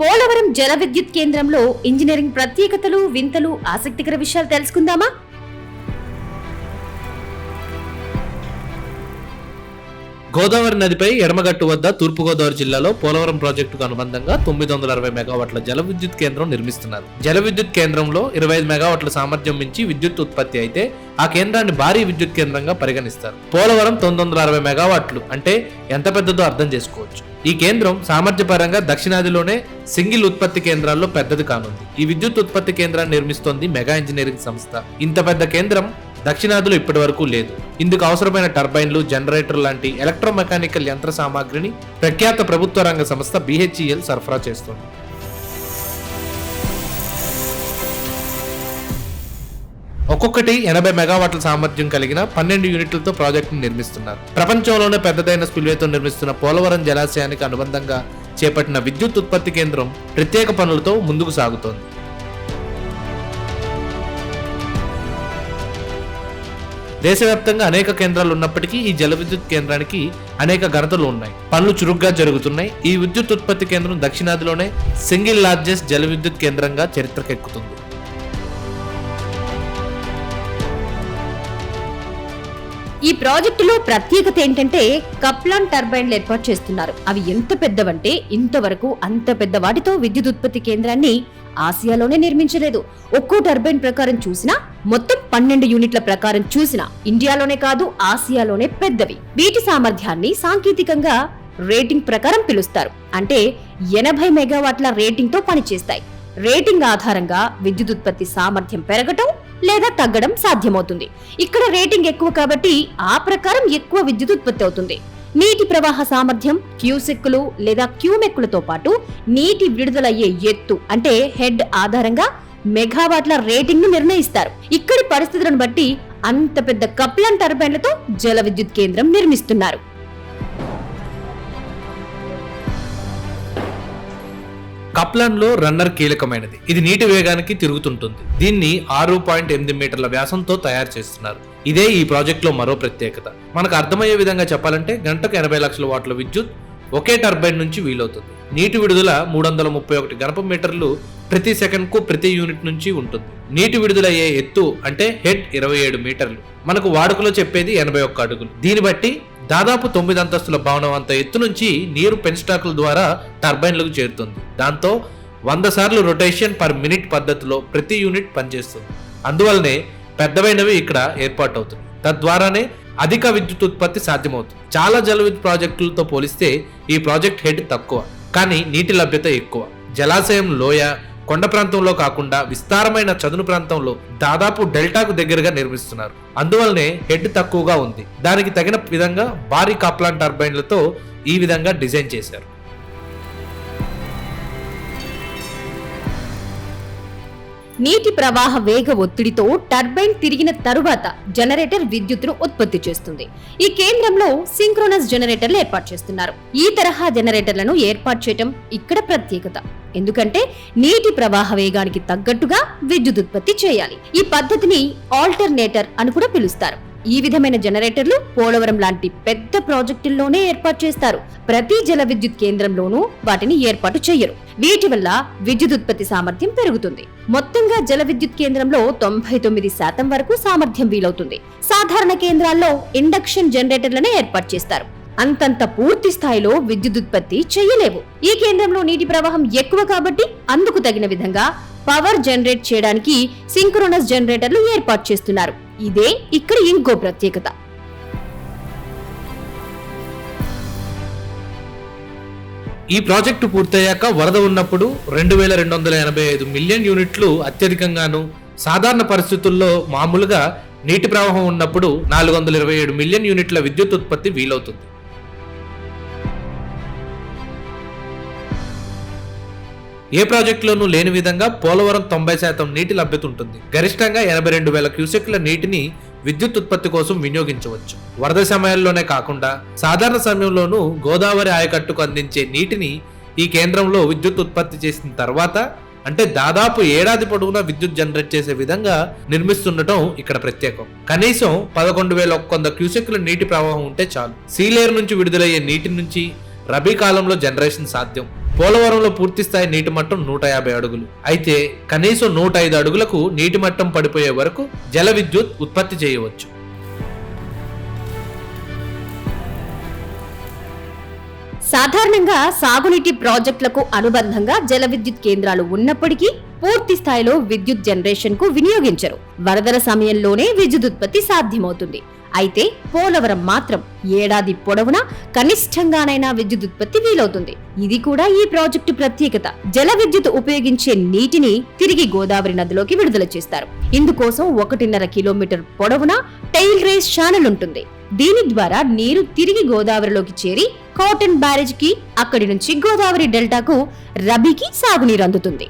పోలవరం జల విద్యుత్ కేంద్రంలో ఇంజనీరింగ్ ప్రత్యేకతలు, వింతలు, ఆసక్తికర విషయాలు తెలుసుకుందామా? గోదావరి నదిపై ఎడమగట్టు వద్ద తూర్పుగోదావరి జిల్లాలో పోలవరం ప్రాజెక్టుకు అనుబంధంగా 960 మెగావాట్ల జల విద్యుత్ కేంద్రం నిర్మిస్తున్నారు. జల విద్యుత్ కేంద్రంలో 25 మెగావాట్ల సామర్థ్యం మించి విద్యుత్ ఉత్పత్తి అయితే ఆ కేంద్రాన్ని భారీ విద్యుత్ కేంద్రంగా పరిగణిస్తారు. పోలవరం 960 మెగావాట్లు అంటే ఎంత పెద్దదో అర్థం చేసుకోవచ్చు. ఈ కేంద్రం సామర్థ్యపరంగా దక్షిణాదిలోనే సింగిల్ ఉత్పత్తి కేంద్రాల్లో పెద్దది కానుంది. ఈ విద్యుత్ ఉత్పత్తి కేంద్రాన్ని నిర్మిస్తోంది మెగా ఇంజనీరింగ్ సంస్థ. ఇంత పెద్ద కేంద్రం దక్షిణాదిలో ఇప్పటి వరకు లేదు. ఇందుకు అవసరమైన టర్బైన్లు, జనరేటర్ లాంటి ఎలక్ట్రోమెకానికల్ యంత్ర సామాగ్రిని ప్రఖ్యాత ప్రభుత్వ రంగ సంస్థ BHEL సరఫరా చేస్తోంది. ఒక్కొక్కటి 80 మెగావాట్ల సామర్థ్యం కలిగిన 12 యూనిట్లతో ప్రాజెక్టును నిర్మిస్తున్నారు. ప్రపంచంలోనే పెద్దదైన స్పిల్వేతో నిర్మిస్తున్న పోలవరం జలాశయానికి అనుబంధంగా చేపట్టిన విద్యుత్ ఉత్పత్తి కేంద్రం ప్రత్యేక పనులతో ముందుకు సాగుతోంది. దేశవ్యాప్తంగా అనేక కేంద్రాలు ఉన్నప్పటికీ ఈ జల విద్యుత్ కేంద్రానికి అనేక ఘనతలు ఉన్నాయి. పనులు చురుగ్గా జరుగుతున్నాయి. ఈ విద్యుత్ ఉత్పత్తి కేంద్రం దక్షిణాదిలోనే సింగిల్ లార్జెస్ట్ జల విద్యుత్ కేంద్రంగా చరిత్రకెక్కుతుంది. ఈ ప్రాజెక్టులో ప్రత్యేకత ఏంటంటే కప్లాన్ టర్బైన్లు ఏర్పాటు చేస్తున్నారు. అవి ఎంత పెద్దవంటే ఇంతవరకు అంత పెద్ద వాటితో విద్యుత్ ఉత్పత్తి కేంద్రాన్ని ఆసియాలోనే నిర్మించలేదు. ఒక్కో టర్బైన్ ప్రకారం చూసినా, మొత్తం 12 యూనిట్ల ప్రకారం చూసినా ఇండియాలోనే కాదు ఆసియాలోనే పెద్దవి. వీటి సామర్థ్యాన్ని సాంకేతికంగా రేటింగ్ ప్రకారం పిలుస్తారు. అంటే 80 మెగావాట్ల రేటింగ్ తో పనిచేస్తాయి. రేటింగ్ ఆధారంగా విద్యుత్ ఉత్పత్తి సామర్థ్యం పెరగటం లేదా తగ్గడం సాధ్యమవుతుంది. ఇక్కడ రేటింగ్ ఎక్కువ కాబట్టి ఆ ప్రకారం ఎక్కువ విద్యుత్ ఉత్పత్తి అవుతుంది. నీటి ప్రవాహ సామర్థ్యం, క్యూసెక్కులు లేదా క్యూమెక్కులతో పాటు నీటి విడుదలయ్యే ఎత్తు అంటే హెడ్ ఆధారంగా మెగావాట్ల రేటింగ్ ను నిర్ణయిస్తారు. ఇక్కడి పరిస్థితులను బట్టి అంత పెద్ద కప్లాన్ టర్బైన్లతో జల విద్యుత్ కేంద్రం నిర్మిస్తున్నారు. కప్లాన్ లో రన్నర్ కీలకమైనది. ఇది నీటి వేగానికి తిరుగుతుంటుంది. దీన్ని 6.8 మీటర్ల వ్యాసంతో తయారు చేస్తున్నారు. ఇదే ఈ ప్రాజెక్ట్ లో మరో ప్రత్యేకత. మనకు అర్థమయ్యే విధంగా చెప్పాలంటే గంటకు 80 లక్షల వాట్ల విద్యుత్ ఒకే టర్బైన్ నుంచి వీలవుతుంది. నీటి విడుదల 331 ఘనపు మీటర్లు ప్రతి సెకండ్ కు ప్రతి యూనిట్ నుంచి ఉంటుంది. నీటి విడుదలయ్యే ఎత్తు అంటే హెడ్ 27 మీటర్లు. మనకు వాడుకలో చెప్పేది 81 అడుగులు. దీన్ని బట్టి దాదాపు 9 అంతస్తుల భవనం అంత ఎత్తు నుంచి నీరు పెన్స్టాక్ల ద్వారా టర్బైన్లకు చేరుతుంది. దాంతో 100 సార్లు రొటేషన్ పర్ మినిట్ పద్ధతిలో ప్రతి యూనిట్ పనిచేస్తుంది. అందువల్లనే పెద్దవైనవి ఇక్కడ ఏర్పాటు అవుతుంది. తద్వారానే అధిక విద్యుత్ ఉత్పత్తి సాధ్యమవుతుంది. చాలా జల విద్యుత్ ప్రాజెక్టులతో పోలిస్తే ఈ ప్రాజెక్ట్ హెడ్ తక్కువ, కానీ నీటి లభ్యత ఎక్కువ. జలాశయం లోయ, కొండ ప్రాంతంలో కాకుండా విస్తారమైన చదును ప్రాంతంలో దాదాపు డెల్టాకు దగ్గరగా నిర్మిస్తున్నారు. అందువల్లనే హెడ్ తక్కువగా ఉంది. దానికి తగిన విధంగా భారీ కప్లాన్ టర్బైన్లతో ఈ విధంగా డిజైన్ చేశారు. నీటి ప్రవాహ వేగ ఒత్తిడితో టర్బైన్ తిరిగిన తరువాత జనరేటర్ విద్యుత్తును ఉత్పత్తి చేస్తుంది. ఈ కేంద్రంలో సింక్రోనస్ జనరేటర్లు ఏర్పాటు చేస్తున్నారు. ఈ తరహా జనరేటర్లను ఏర్పాటు చేయటం ఇక్కడ ప్రత్యేకత. ఎందుకంటే నీటి ప్రవాహ వేగానికి తగ్గట్టుగా విద్యుత్ ఉత్పత్తి చేయాలి. ఈ పద్ధతిని ఆల్టర్నేటర్ అని కూడా పిలుస్తారు. ఈ విధమైన జనరేటర్లు పోలవరం లాంటి పెద్ద ప్రాజెక్టుల్లోనే ఏర్పాటు చేస్తారు. ప్రతి జల విద్యుత్ కేంద్రంలోనూ వాటిని ఏర్పాటు చేయరు. వీటి వల్ల విద్యుత్ ఉత్పత్తి సామర్థ్యం పెరుగుతుంది. మొత్తంగా జల విద్యుత్ కేంద్రంలో 99% వరకు సామర్థ్యం వీలవుతుంది. సాధారణ కేంద్రాల్లో ఇండక్షన్ జనరేటర్లనే ఏర్పాటు చేస్తారు. అంతంత పూర్తి స్థాయిలో విద్యుత్ ఉత్పత్తి చేయలేవు. ఈ కేంద్రంలో నీటి ప్రవాహం ఎక్కువ కాబట్టి అందుకు తగిన విధంగా పవర్ జనరేట్ చేయడానికి సింక్రోనస్ జనరేటర్లు ఏర్పాటు చేస్తున్నారు. ఇదే ఇక్కడ ఇంకో ప్రత్యేకత. ఈ ప్రాజెక్టు పూర్తయ్యాక వరద ఉన్నప్పుడు 2285 మిలియన్ యూనిట్లు అత్యధికంగాను, సాధారణ పరిస్థితుల్లో మామూలుగా నీటి ప్రవాహం ఉన్నప్పుడు 427 మిలియన్ యూనిట్ల విద్యుత్ ఉత్పత్తి వీలవుతుంది. ఏ ప్రాజెక్టులోనూ లేని విధంగా పోలవరం 90% నీటి లభ్యత ఉంటుంది. గరిష్టంగా 82,000 క్యూసెక్ల నీటిని విద్యుత్ ఉత్పత్తి కోసం వినియోగించవచ్చు. వరద సమయాల్లోనే కాకుండా సాధారణ సమయంలోనూ గోదావరి ఆయకట్టుకు అందించే నీటిని ఈ కేంద్రంలో విద్యుత్ ఉత్పత్తి చేసిన తర్వాత, అంటే దాదాపు ఏడాది పొడవునా విద్యుత్ జనరేట్ చేసే విధంగా నిర్మిస్తుండటం ఇక్కడ ప్రత్యేకం. కనీసం 11,100 క్యూసెక్ల నీటి ప్రవాహం ఉంటే చాలు. సీలేరు నుంచి విడుదలయ్యే నీటి నుంచి రబీ కాలంలో జనరేషన్ సాధ్యం. పోలవరంలో పూర్తి స్థాయి నీటి మట్టం 150 అడుగులు అయితే కనీసం 105 అడుగులకు నీటి మట్టం పడిపోయే వరకు జల విద్యుత్ ఉత్పత్తి చేయవచ్చు. సాధారణంగా సాగునీటి ప్రాజెక్టులకు అనుబంధంగా జల విద్యుత్ కేంద్రాలు ఉన్నప్పటికీ పూర్తి స్థాయిలో విద్యుత్ జనరేషన్ కు వినియోగించరు. వరదల సమయంలోనే విద్యుత్ ఉత్పత్తి సాధ్యమవుతుంది. అయితే పోలవరం మాత్రం ఏడాది పొడవునా కనిష్టంగానైనా విద్యుత్ ఉత్పత్తి వీలవుతుంది. ఇది కూడా ఈ ప్రాజెక్టు ప్రత్యేకత. జల విద్యుత్ ఉపయోగించే నీటిని తిరిగి గోదావరి నదిలోకి విడుదల చేస్తారు. ఇందుకోసం 1.5 కిలోమీటర్ పొడవునా టెయిల్ రేస్ ఛానల్ ఉంటుంది. దీని ద్వారా నీరు తిరిగి గోదావరిలోకి చేరి కాటన్ బ్యారేజ్ కి, అక్కడి నుంచి గోదావరి డెల్టాకు రబీకి సాగునీరు అందుతుంది.